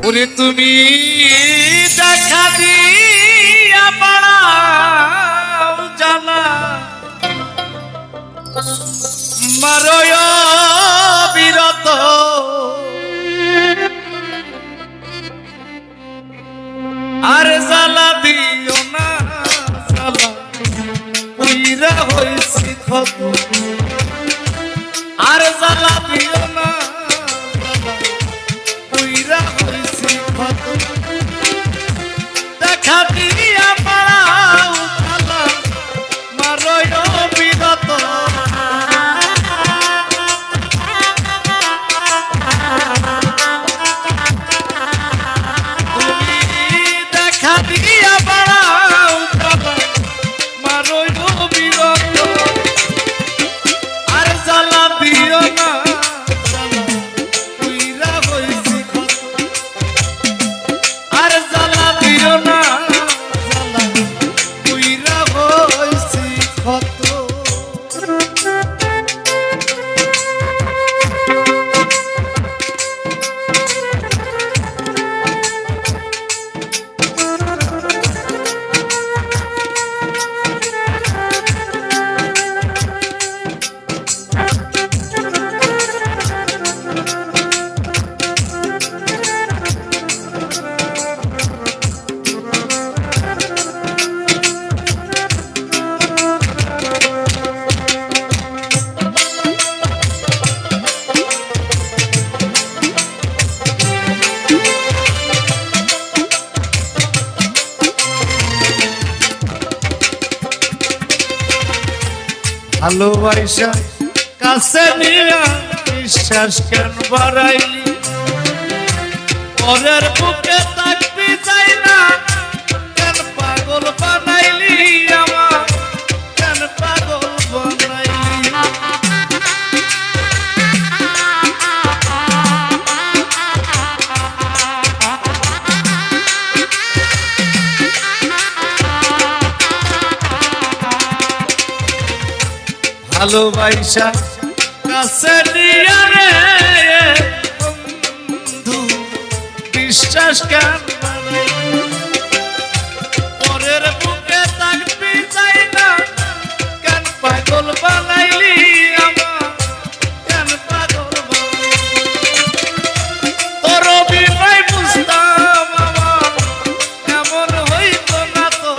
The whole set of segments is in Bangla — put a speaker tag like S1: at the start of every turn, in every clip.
S1: ওরে তুমি দেখা দিয়া বাড়াও জানা মারয় বিরত আর জ্বালা দিও না জ্বালা পুইরা হইছি ক্ষত আর জ্বালা দিও না পুইরা হইছি ক্ষত দেখা দিয়া পাড়াও জ্বালা মারয় বিরত ভালোবাসা কাছে নিয়া বিশ্বাস কেন বাড়াইলি পরের বুকে থাকবি চাই না কেন পাগল বানাইলি আমার কেন পাগল বানাইলি ভালোবাসা কাছে নিয়া রে বন্ধু বিশ্বাস কেন পরের বুকে থাকবি চাই না কেন পাগল বানাইলি আমার কেন পাগল তোর অভিনয় বুঝতাম আমার এমন হইতো না তো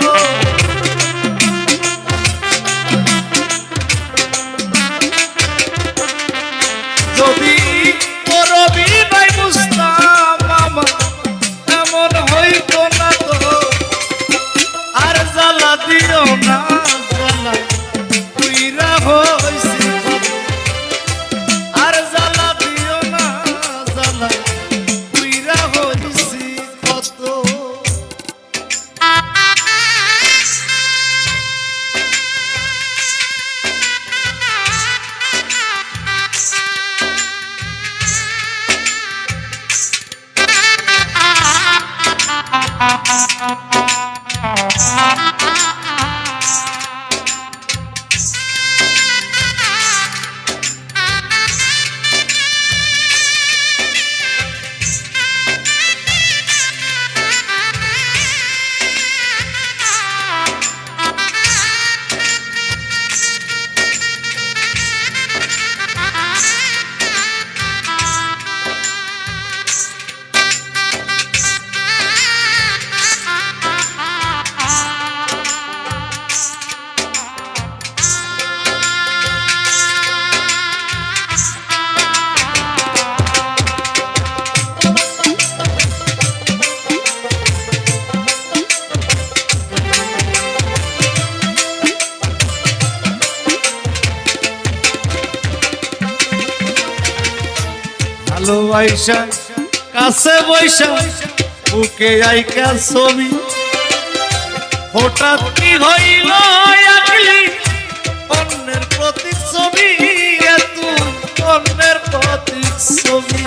S1: যদি তোর অভিনয় বুঝতাম আমার এমন হইতো না তো আর জ্বালা দিও না জ্বালা তুইরা হইছি আর জ্বালা দিও না জ্বালা তুইরা হইছি কত ভালোবাসা কাছে বৈশা বুকে আইকা ছবি হঠাৎ কি হইল আকলি অন্যের প্রতি ছবি তুই অন্যের প্রতি ছবি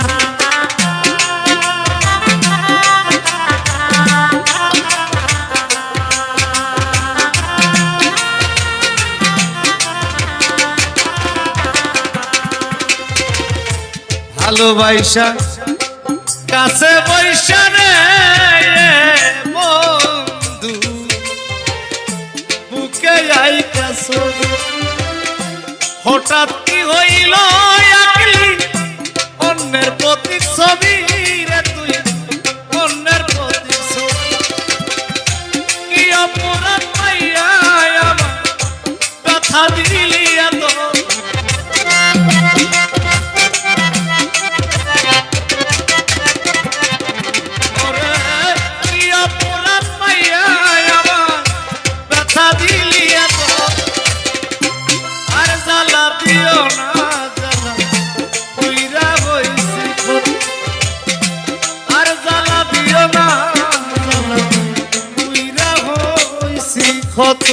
S1: ভালোবাসা কাছে বৈশা রে বন্ধু বুকে আইকা ছবি হঠাৎ কি হইল আকলি অন্যের প্রতি ছবি রে তুই অন্যের প্রতি ছবি কি অপরাধ পাইয়া আমার ব্যথা দিলি এত ওরে কি অপরাধ পাইয়া আমার ব্যথা দিলি এত আর জ্বালা দিও না জ্বালা পুইরা হইছি ক্ষত আর জ্বালা দিও না জ্বালা পুইরা হইছি ক্ষত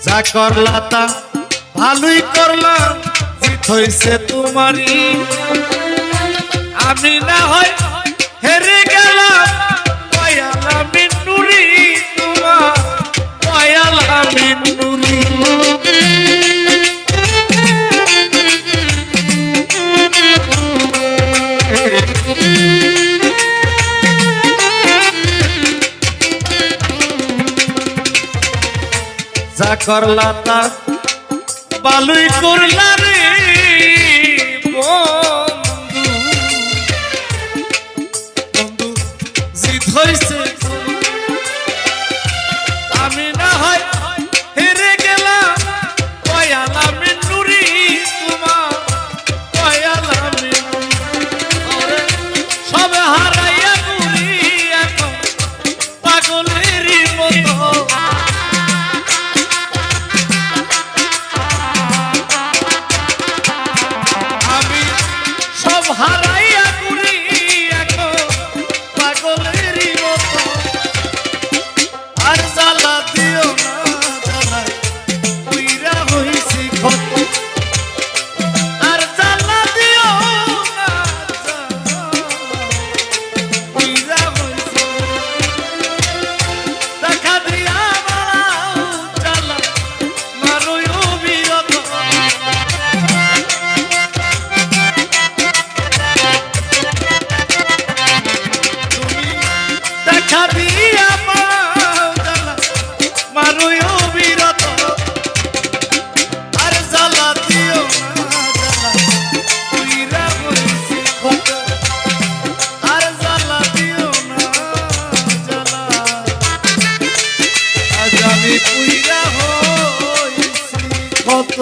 S1: যা করলা তা ভালোই করলাম জিত হইছে তোমারই আমি না হয় হেরে গেলাম পয়ালা মিন্নুরি তোমার পয়ালা মিন্নুরি যা করলা তা ভালোই করলা রে বন্ধু বন্ধু জিত হইছে আমি না হয় হেরে গেলাম পয়ালা মিন্নুরি তোমার পয়ালা মিন্নুরি সবে হারাইয়া ঘুরি এখন পাগলেরই মতো হারাইয়া ঘুরি এখন পাগলেরই মতো আর জ্বালা দিও না জ্বালা পুইরা হইছি ক্ষত আর জ্বালা দিও না জ্বালা পুইরা হইছি দেখা দিয়া বাড়াও জ্বালা মারুই অবিরত দিয়া মারুই অবিরত আর জ্বালা দিও না জ্বালা পুইরা হইছি ক্ষত আর জ্বালা দিও না জ্বালা আজ আমি পুইরা হইছি ক্ষত